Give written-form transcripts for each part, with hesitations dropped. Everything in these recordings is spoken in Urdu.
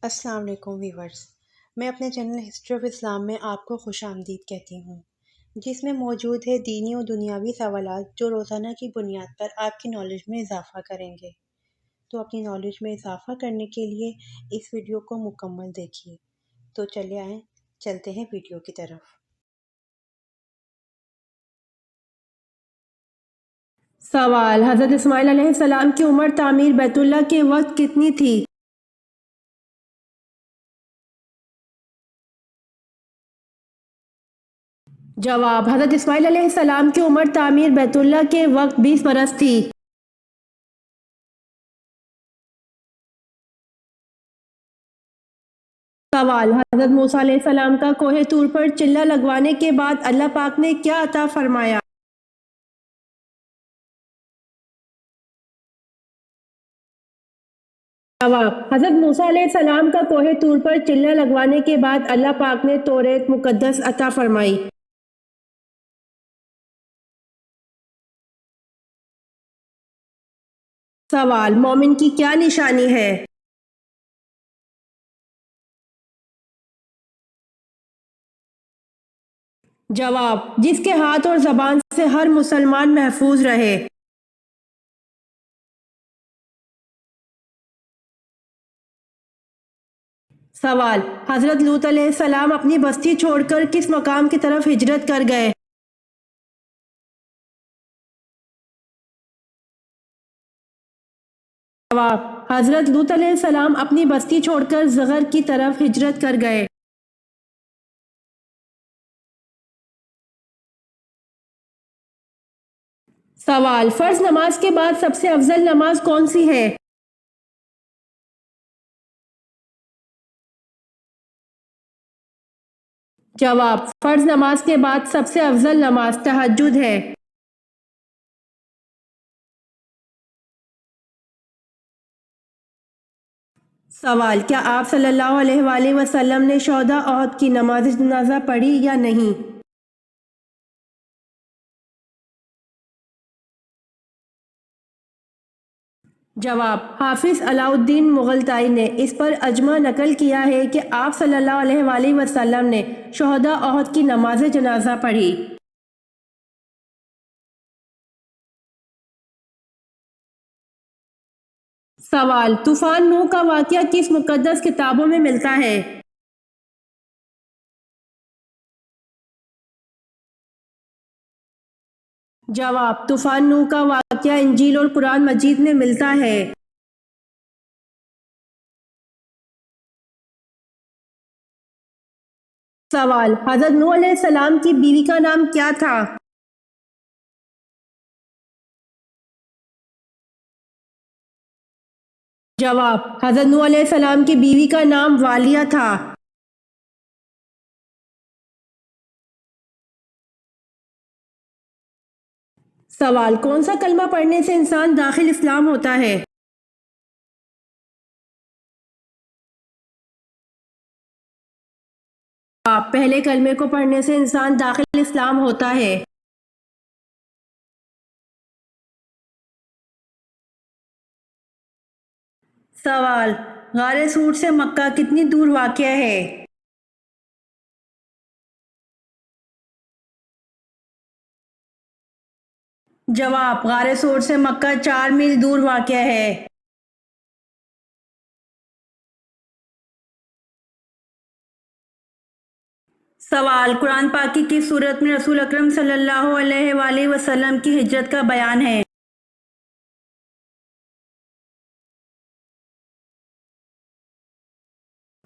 السلام علیکم ویورز، میں اپنے چینل ہسٹری آف اسلام میں آپ کو خوش آمدید کہتی ہوں، جس میں موجود ہے دینی و دنیاوی سوالات جو روزانہ کی بنیاد پر آپ کی نالج میں اضافہ کریں گے۔ تو اپنی نالج میں اضافہ کرنے کے لیے اس ویڈیو کو مکمل دیکھیے۔ تو چلے آئیں، چلتے ہیں ویڈیو کی طرف۔ سوال: حضرت اسماعیل علیہ السلام کی عمر تعمیر بیت اللہ کے وقت کتنی تھی؟ جواب: حضرت اسماعیل علیہ السلام کی عمر تعمیر بیت اللہ کے وقت 20 برس تھی۔ سوال: حضرت موسیٰ علیہ السلام کا کوہ طور پر چلہ لگوانے کے بعد اللہ پاک نے کیا عطا فرمایا؟ جواب: حضرت موسیٰ علیہ السلام کا کوہ طور پر چلہ لگوانے کے بعد اللہ پاک نے توریت مقدس عطا فرمائی۔ سوال: مومن کی کیا نشانی ہے؟ جواب: جس کے ہاتھ اور زبان سے ہر مسلمان محفوظ رہے۔ سوال: حضرت لوط علیہ السلام اپنی بستی چھوڑ کر کس مقام کی طرف ہجرت کر گئے؟ جواب: حضرت لوط علیہ السلام اپنی بستی چھوڑ کر زغر کی طرف ہجرت کر گئے۔ سوال: فرض نماز کے بعد سب سے افضل نماز کون سی ہے؟ جواب: فرض نماز کے بعد سب سے افضل نماز تہجد ہے۔ سوال: کیا آپ صلی اللہ علیہ وآلہ وسلم نے شہداء احد کی نماز جنازہ پڑھی یا نہیں؟ جواب: حافظ علاء الدین مغلطائی نے اس پر اجماع نقل کیا ہے کہ آپ صلی اللہ علیہ وآلہ وسلم نے شہداء احد کی نماز جنازہ پڑھی۔ سوال: طوفان نوح کا واقعہ کس مقدس کتابوں میں ملتا ہے؟ جواب: طوفان نوح کا واقعہ انجیل اور قرآن مجید میں ملتا ہے۔ سوال: حضرت نوح علیہ السلام کی بیوی کا نام کیا تھا؟ جواب: حضرت نوح علیہ السلام کی بیوی کا نام والیہ تھا۔ سوال: کون سا کلمہ پڑھنے سے انسان داخل اسلام ہوتا ہے؟ جواب: پہلے کلمے کو پڑھنے سے انسان داخل اسلام ہوتا ہے۔ سوال: غار سور سے مکہ کتنی دور واقع ہے؟ جواب: غار سور سے مکہ 4 میل دور واقع ہے۔ سوال: قرآن پاک کی کس سورت میں رسول اکرم صلی اللہ علیہ وآلہ وسلم کی ہجرت کا بیان ہے؟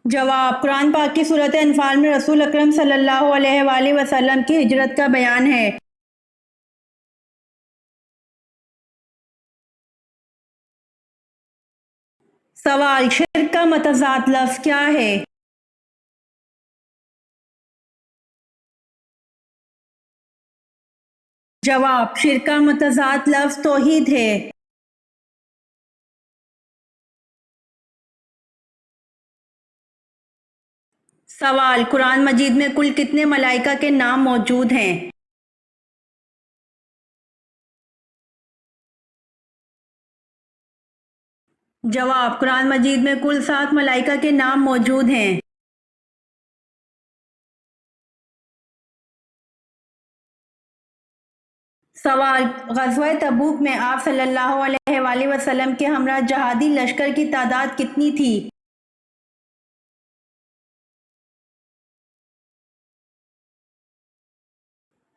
جواب: قرآن پاک کی سورت انفال میں رسول اکرم صلی اللہ علیہ وآلہ وسلم کی ہجرت کا بیان ہے۔ سوال: شرک کا متضاد لفظ کیا ہے؟ جواب: شرک کا متضاد لفظ توحید ہے۔ سوال: قرآن مجید میں کل کتنے ملائکہ کے نام موجود ہیں؟ جواب: قرآن مجید میں کل 7 ملائکہ کے نام موجود ہیں۔ سوال: غزوہ تبوک میں آپ صلی اللہ علیہ وآلہ وسلم کے ہمراہ جہادی لشکر کی تعداد کتنی تھی؟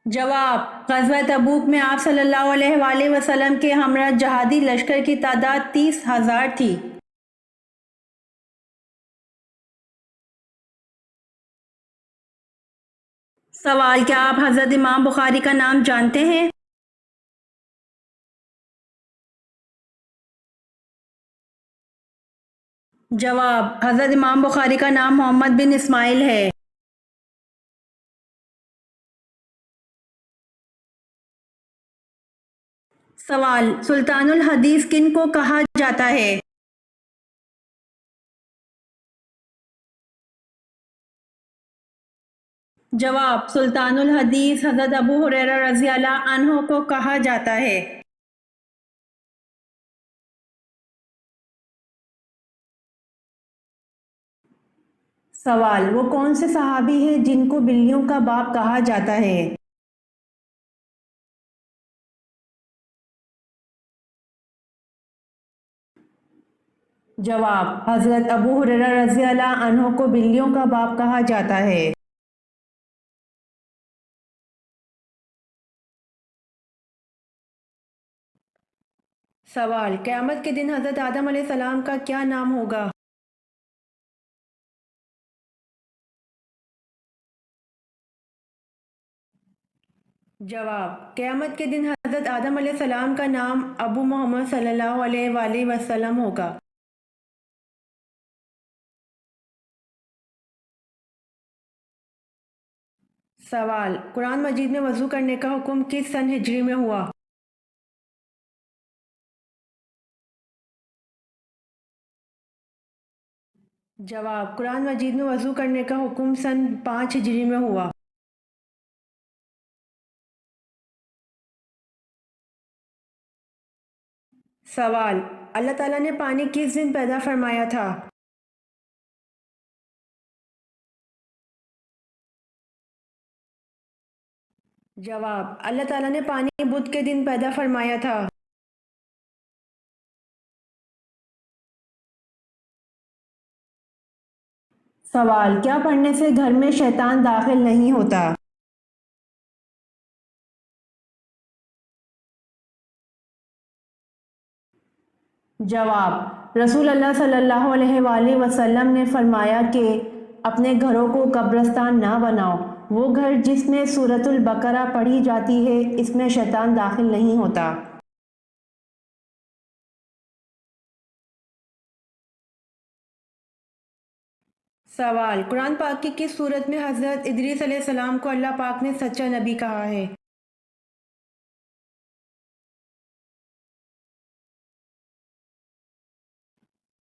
جواب: غزوہ تبوک میں آپ صلی اللہ علیہ وآلہ وسلم کے ہمراہ جہادی لشکر کی تعداد 30,000 تھی۔ سوال: کیا آپ حضرت امام بخاری کا نام جانتے ہیں؟ جواب: حضرت امام بخاری کا نام محمد بن اسماعیل ہے۔ سوال: سلطان الحدیث کن کو کہا جاتا ہے؟ جواب: سلطان الحدیث حضرت ابو ہریرہ رضی اللہ عنہ کو کہا جاتا ہے۔ سوال: وہ کون سے صحابی ہیں جن کو بلیوں کا باپ کہا جاتا ہے؟ جواب: حضرت ابو ہریرہ رضی اللہ عنہ کو بلیوں کا باپ کہا جاتا ہے۔ سوال: قیامت کے دن حضرت آدم علیہ السلام کا کیا نام ہوگا؟ جواب: قیامت کے دن حضرت آدم علیہ السلام کا نام ابو محمد صلی اللہ علیہ وآلہ وسلم ہوگا۔ سوال: قرآن مجید میں وضو کرنے کا حکم کس سن ہجری میں ہوا؟ جواب: قرآن مجید میں وضو کرنے کا حکم سن 5 ہجری میں ہوا۔ سوال: اللہ تعالیٰ نے پانی کس دن پیدا فرمایا تھا؟ جواب: اللہ تعالیٰ نے پانی بدھ کے دن پیدا فرمایا تھا۔ سوال: کیا پڑھنے سے گھر میں شیطان داخل نہیں ہوتا؟ جواب: رسول اللہ صلی اللہ علیہ وآلہ وسلم نے فرمایا کہ اپنے گھروں کو قبرستان نہ بناؤ، وہ گھر جس میں سورۃ البقرہ پڑھی جاتی ہے اس میں شیطان داخل نہیں ہوتا۔ سوال: قرآن پاک کی کس صورت میں حضرت ادریس علیہ السلام کو اللہ پاک نے سچا نبی کہا ہے؟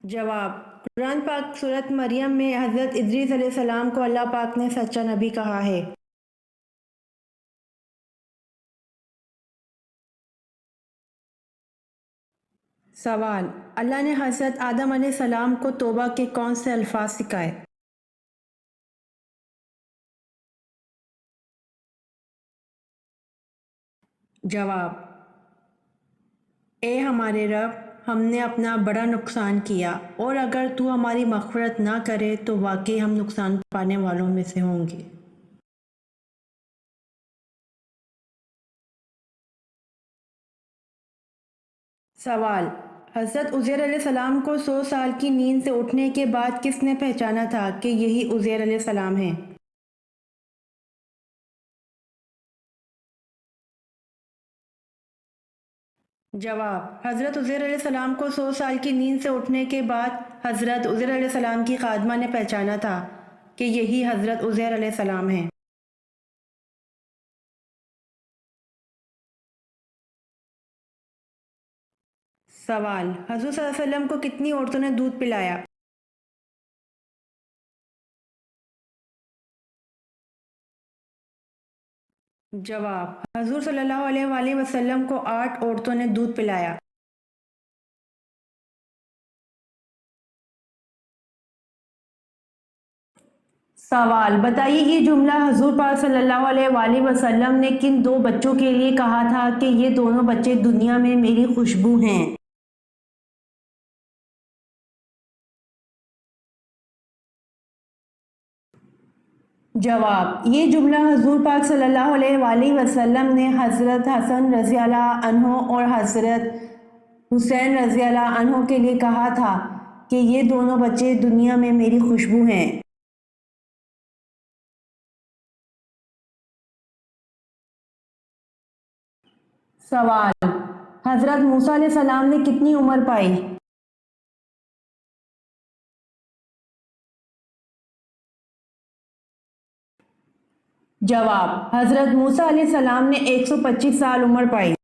جواب: قرآن پاک سورۃ مریم میں حضرت ادریس علیہ السلام کو اللہ پاک نے سچا نبی کہا ہے۔ سوال: اللہ نے حضرت آدم علیہ السلام کو توبہ کے کون سے الفاظ سکھائے؟ جواب: اے ہمارے رب، ہم نے اپنا بڑا نقصان کیا، اور اگر تو ہماری مغفرت نہ کرے تو واقعی ہم نقصان پانے والوں میں سے ہوں گے۔ سوال: حضرت عزیر علیہ السلام کو 100 سال کی نیند سے اٹھنے کے بعد کس نے پہچانا تھا کہ یہی عزیر علیہ السلام ہیں؟ جواب: حضرت عزیر علیہ السلام کو 100 سال کی نیند سے اٹھنے کے بعد حضرت عزیر علیہ السلام کی خادمہ نے پہچانا تھا کہ یہی حضرت عزیر علیہ السلام ہیں۔ سوال: حضور صلی اللہ علیہ وسلم کو کتنی عورتوں نے دودھ پلایا؟ جواب: حضور صلی اللہ علیہ وآلہ وسلم کو 8 عورتوں نے دودھ پلایا۔ سوال: بتائیے یہ جملہ حضور پاک صلی اللہ علیہ وآلہ وسلم نے کن دو بچوں کے لیے کہا تھا کہ یہ دونوں بچے دنیا میں میری خوشبو ہیں؟ جواب: یہ جملہ حضور پاک صلی اللہ علیہ وآلہ وسلم نے حضرت حسن رضی اللہ عنہ اور حضرت حسین رضی اللہ عنہ کے لیے کہا تھا کہ یہ دونوں بچے دنیا میں میری خوشبو ہیں۔ سوال: حضرت موسیٰ علیہ السلام نے کتنی عمر پائی؟ جواب: حضرت موسیٰ علیہ السلام نے 125 سال عمر پائی۔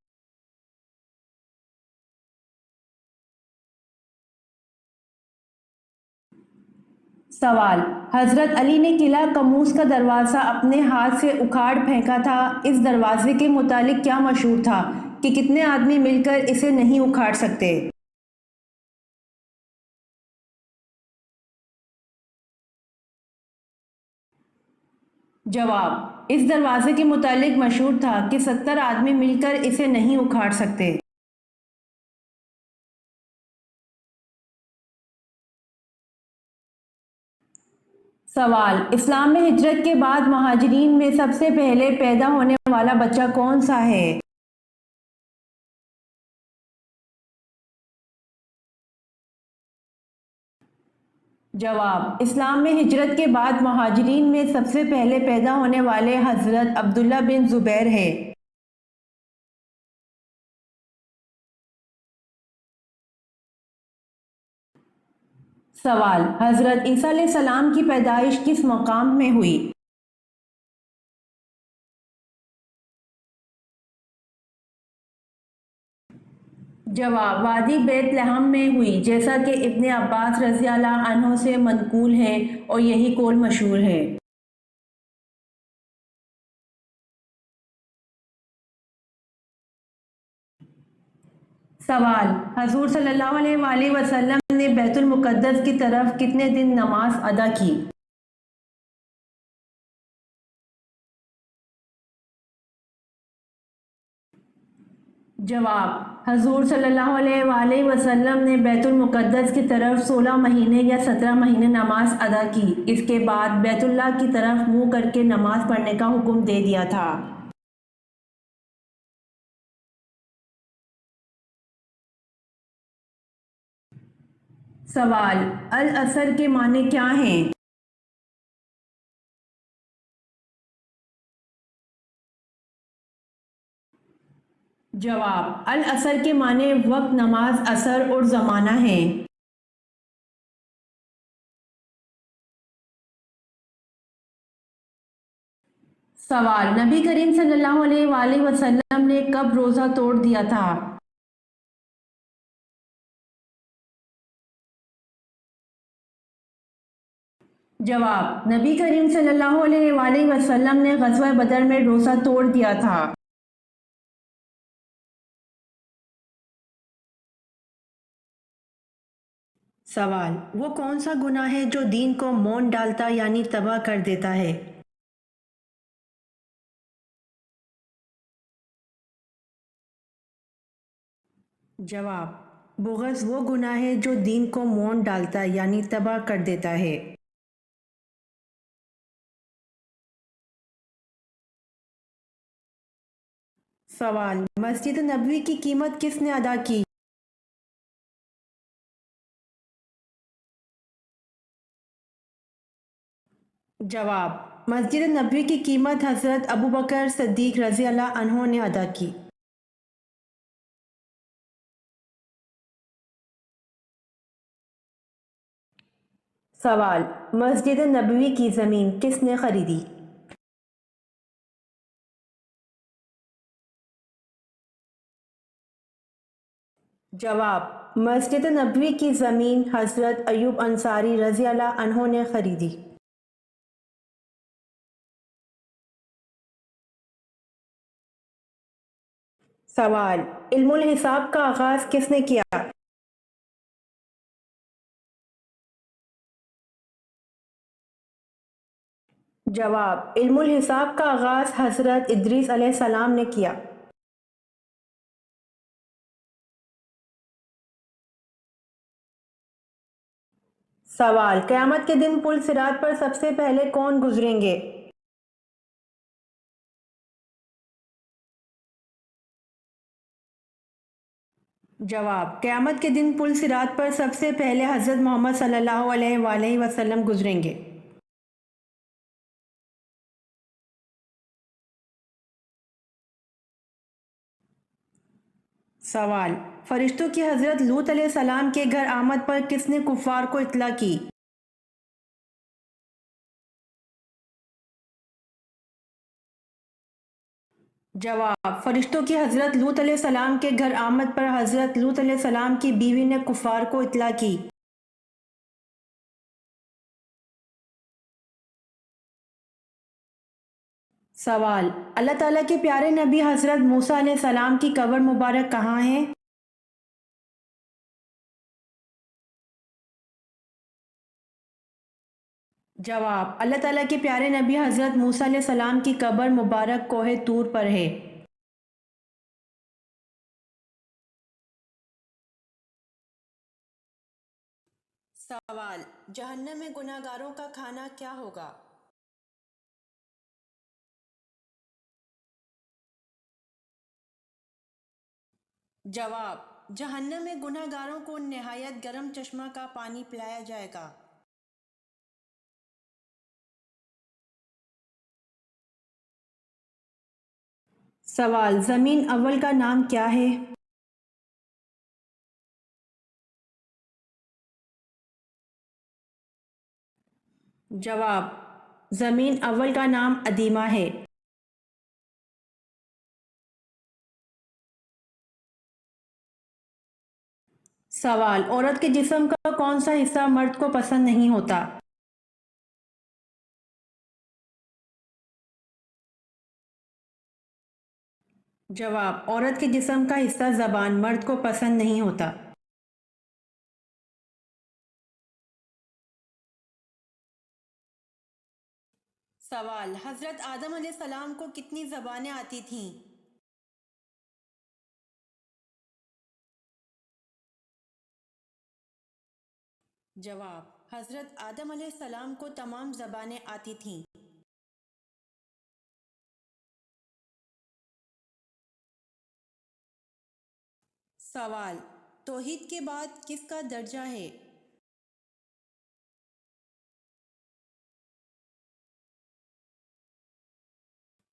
سوال: حضرت علی نے قلعہ قموس کا دروازہ اپنے ہاتھ سے اکھاڑ پھینکا تھا، اس دروازے کے متعلق کیا مشہور تھا کہ کتنے آدمی مل کر اسے نہیں اکھاڑ سکتے؟ جواب: اس دروازے کے متعلق مشہور تھا کہ 70 آدمی مل کر اسے نہیں اکھاڑ سکتے۔ سوال: اسلام میں ہجرت کے بعد مہاجرین میں سب سے پہلے پیدا ہونے والا بچہ کون سا ہے؟ جواب: اسلام میں ہجرت کے بعد مہاجرین میں سب سے پہلے پیدا ہونے والے حضرت عبداللہ بن زبیر ہے۔ سوال: حضرت عیسیٰ علیہ السلام کی پیدائش کس مقام میں ہوئی؟ جواب: وادی بیت لحم میں ہوئی، جیسا کہ ابن عباس رضی اللہ عنہ سے منقول ہے اور یہی قول مشہور ہے۔ سوال: حضور صلی اللہ علیہ وآلہ وسلم نے بیت المقدس کی طرف کتنے دن نماز ادا کی؟ جواب: حضور صلی اللہ علیہ وآلہ وسلم نے بیت المقدس کی طرف 16 مہینے یا 17 مہینے نماز ادا کی، اس کے بعد بیت اللہ کی طرف منہ کر کے نماز پڑھنے کا حکم دے دیا تھا۔ سوال: العصر کے معنی کیا ہیں؟ جواب: العصر کے معنی وقت، نماز عصر اور زمانہ ہیں۔ سوال: نبی کریم صلی اللہ علیہ وآلہ وسلم نے کب روزہ توڑ دیا تھا؟ جواب: نبی کریم صلی اللہ علیہ وآلہ وسلم نے غزوہ بدر میں روزہ توڑ دیا تھا۔ سوال: وہ کون سا گناہ ہے جو دین کو مون ڈالتا یعنی تباہ کر دیتا ہے؟ جواب: بغض وہ گناہ ہے جو دین کو مون ڈالتا یعنی تباہ کر دیتا ہے۔ سوال: مسجد نبوی کی قیمت کس نے ادا کی؟ جواب: مسجد نبوی کی قیمت حضرت ابوبکر صدیق رضی اللہ عنہ نے ادا کی۔ سوال: مسجد نبوی کی زمین کس نے خریدی؟ جواب: مسجد نبوی کی زمین حضرت ایوب انصاری رضی اللہ عنہ نے خریدی۔ سوال: علم الحساب کا آغاز کس نے کیا؟ جواب: علم الحساب کا آغاز حضرت ادریس علیہ السلام نے کیا۔ سوال: قیامت کے دن پل صراط پر سب سے پہلے کون گزریں گے؟ جواب: قیامت کے دن پل صراط پر سب سے پہلے حضرت محمد صلی اللہ علیہ وآلہ وسلم گزریں گے۔ سوال: فرشتوں کی حضرت لوط علیہ السلام کے گھر آمد پر کس نے کفار کو اطلاع کی؟ جواب: فرشتوں کی حضرت لوط علیہ السلام کے گھر آمد پر حضرت لوط علیہ السلام کی بیوی نے کفار کو اطلاع کی۔ سوال: اللہ تعالیٰ کے پیارے نبی حضرت موسیٰ علیہ السلام کی قبر مبارک کہاں ہے؟ جواب: اللہ تعالیٰ کے پیارے نبی حضرت موسیٰ علیہ السلام کی قبر مبارک کوہ طور پر ہے۔ سوال: جہنم میں گناہ گاروں کا کھانا کیا ہوگا؟ جواب: جہنم میں گناہ گاروں کو نہایت گرم چشمہ کا پانی پلایا جائے گا۔ سوال: زمین اول کا نام کیا ہے؟ جواب: زمین اول کا نام ادیمہ ہے۔ سوال: عورت کے جسم کا کون سا حصہ مرد کو پسند نہیں ہوتا؟ جواب: عورت کے جسم کا حصہ زبان مرد کو پسند نہیں ہوتا۔ سوال: حضرت آدم علیہ السلام کو کتنی زبانیں آتی تھیں؟ جواب: حضرت آدم علیہ السلام کو تمام زبانیں آتی تھیں۔ سوال: توحید کے بعد کس کا درجہ ہے؟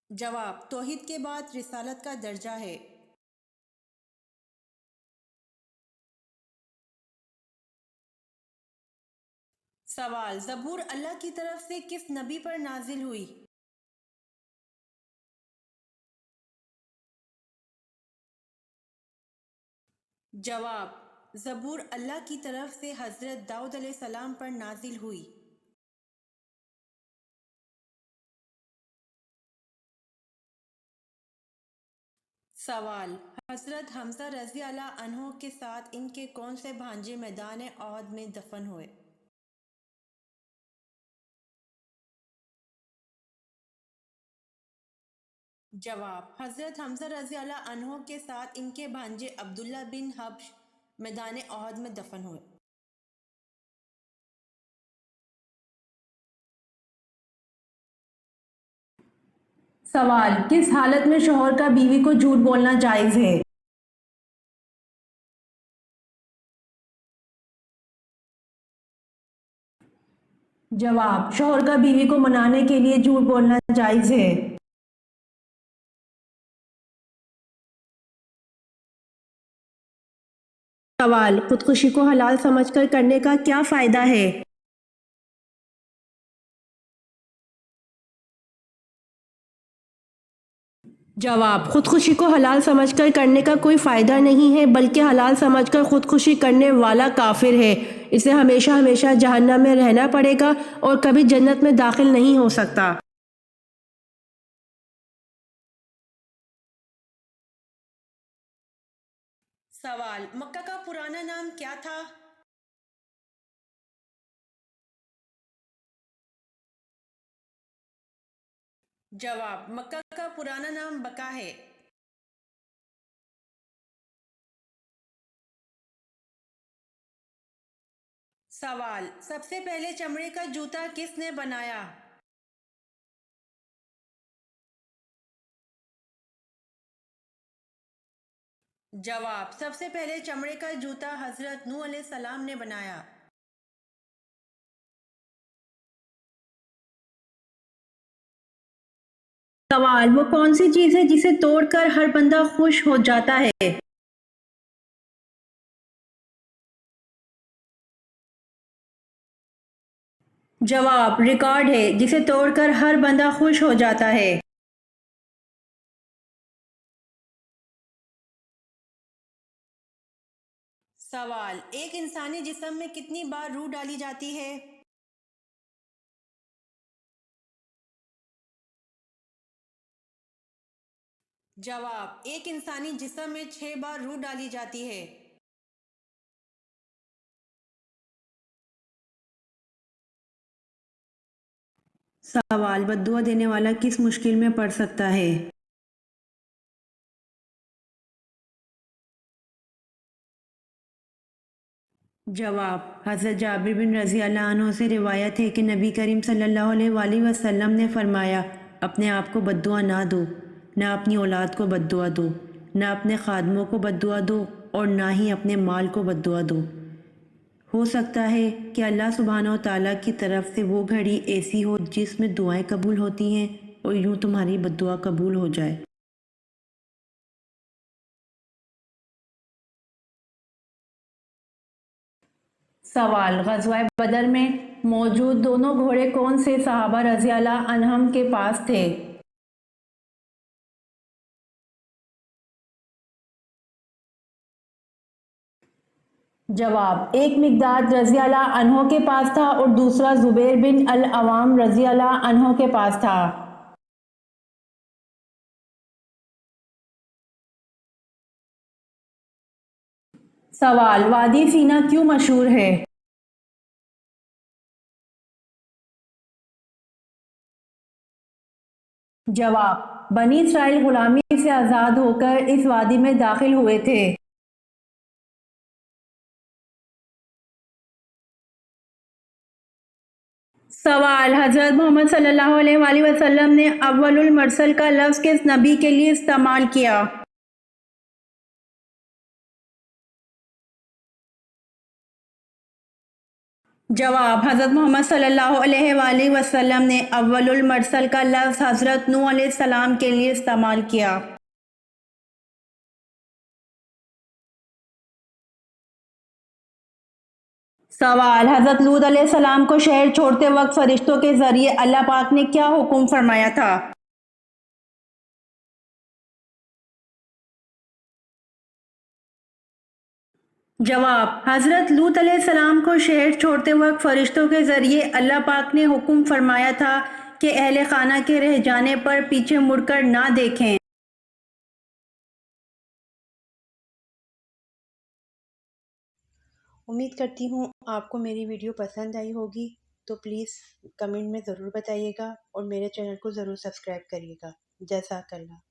جواب: توحید کے بعد رسالت کا درجہ ہے۔ سوال: زبور اللہ کی طرف سے کس نبی پر نازل ہوئی؟ جواب: زبور اللہ کی طرف سے حضرت داؤد علیہ السلام پر نازل ہوئی۔ سوال: حضرت حمزہ رضی اللہ عنہ کے ساتھ ان کے کون سے بھانجے میدان احد میں دفن ہوئے؟ جواب: حضرت حمزہ رضی اللہ عنہ کے ساتھ ان کے بھانجے عبداللہ بن حبش میدان احد میں دفن ہوئے۔ سوال: کس حالت میں شوہر کا بیوی کو جھوٹ بولنا جائز ہے؟ جواب: شوہر کا بیوی کو منانے کے لیے جھوٹ بولنا جائز ہے۔ سوال: خودکشی کو حلال سمجھ کر کرنے کا کیا فائدہ ہے؟ جواب: خودکشی کو حلال سمجھ کر کرنے کا کوئی فائدہ نہیں ہے، بلکہ حلال سمجھ کر خودکشی کرنے والا کافر ہے، اسے ہمیشہ ہمیشہ جہنم میں رہنا پڑے گا اور کبھی جنت میں داخل نہیں ہو سکتا۔ سوال: مکہ کا پرانا نام کیا تھا؟ جواب: مکہ کا پرانا نام بکا ہے۔ سوال: سب سے پہلے چمڑے کا جوتا کس نے بنایا؟ جواب: سب سے پہلے چمڑے کا جوتا حضرت نوح علیہ السلام نے بنایا۔ سوال: وہ کون سی چیز ہے جسے توڑ کر ہر بندہ خوش ہو جاتا ہے؟ جواب: ریکارڈ ہے جسے توڑ کر ہر بندہ خوش ہو جاتا ہے۔ سوال: ایک انسانی جسم میں کتنی بار روح ڈالی جاتی ہے؟ جواب: ایک انسانی جسم میں 6 بار روح ڈالی جاتی ہے۔ سوال: بددعا دینے والا کس مشکل میں پڑ سکتا ہے؟ جواب: حضرت جابر بن رضی اللہ عنہ سے روایت ہے کہ نبی کریم صلی اللہ علیہ وآلہ وسلم نے فرمایا: اپنے آپ کو بددعا نہ دو، نہ اپنی اولاد کو بددعا دو، نہ اپنے خادموں کو بددعا دو اور نہ ہی اپنے مال کو بددعا دو۔ ہو سکتا ہے کہ اللہ سبحانہ و تعالیٰ کی طرف سے وہ گھڑی ایسی ہو جس میں دعائیں قبول ہوتی ہیں اور یوں تمہاری بددعا قبول ہو جائے۔ سوال: غزوہ بدر میں موجود دونوں گھوڑے کون سے صحابہ رضی اللہ عنہم کے پاس تھے؟ جواب: ایک مقداد رضی اللہ عنہ کے پاس تھا اور دوسرا زبیر بن العوام رضی اللہ عنہ کے پاس تھا۔ سوال: وادی سینا کیوں مشہور ہے؟ جواب: بنی اسرائیل غلامی سے آزاد ہو کر اس وادی میں داخل ہوئے تھے۔ سوال: حضرت محمد صلی اللہ علیہ وآلہ وسلم نے اول المرسل کا لفظ کس نبی کے لیے استعمال کیا؟ جواب: حضرت محمد صلی اللہ علیہ وآلہ وسلم نے اول المرسل کا لفظ حضرت نوح علیہ السلام کے لیے استعمال کیا۔ سوال: حضرت لوط علیہ السلام کو شہر چھوڑتے وقت فرشتوں کے ذریعے اللہ پاک نے کیا حکم فرمایا تھا؟ جواب: حضرت لوط علیہ السلام کو شہر چھوڑتے وقت فرشتوں کے ذریعے اللہ پاک نے حکم فرمایا تھا کہ اہل خانہ کے رہ جانے پر پیچھے مڑ کر نہ دیکھیں۔ امید کرتی ہوں آپ کو میری ویڈیو پسند آئی ہوگی، تو پلیز کمنٹ میں ضرور بتائیے گا اور میرے چینل کو ضرور سبسکرائب کریے گا۔ جزاک اللہ۔